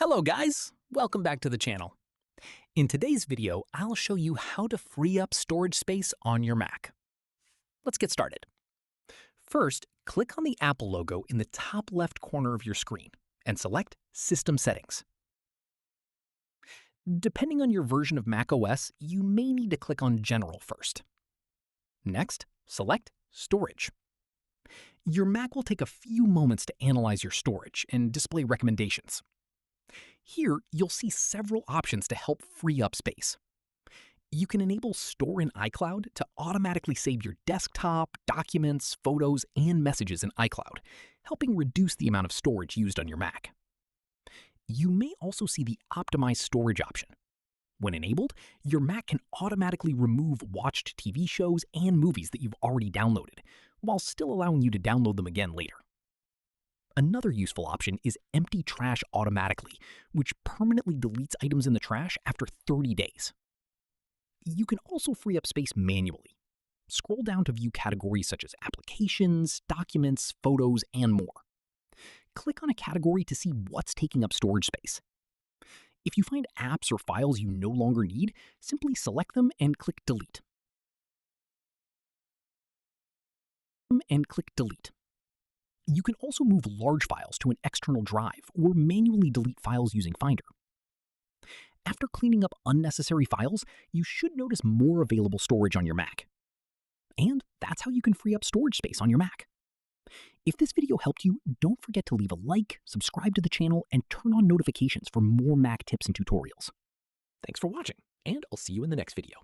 Hello guys, welcome back to the channel. In today's video, I'll show you how to free up storage space on your Mac. Let's get started. First, click on the Apple logo in the top left corner of your screen and select System Settings. Depending on your version of macOS, you may need to click on General first. Next, select Storage. Your Mac will take a few moments to analyze your storage and display recommendations. Here, you'll see several options to help free up space. You can enable Store in iCloud to automatically save your desktop, documents, photos, and messages in iCloud, helping reduce the amount of storage used on your Mac. You may also see the Optimize Storage option. When enabled, your Mac can automatically remove watched TV shows and movies that you've already downloaded, while still allowing you to download them again later. Another useful option is Empty Trash Automatically, which permanently deletes items in the trash after 30 days. You can also free up space manually. Scroll down to view categories such as Applications, Documents, Photos, and more. Click on a category to see what's taking up storage space. If you find apps or files you no longer need, simply select them and click Delete. You can also move large files to an external drive or manually delete files using Finder. After cleaning up unnecessary files, you should notice more available storage on your Mac. And that's how you can free up storage space on your Mac. If this video helped you, don't forget to leave a like, subscribe to the channel, and turn on notifications for more Mac tips and tutorials. Thanks for watching, and I'll see you in the next video.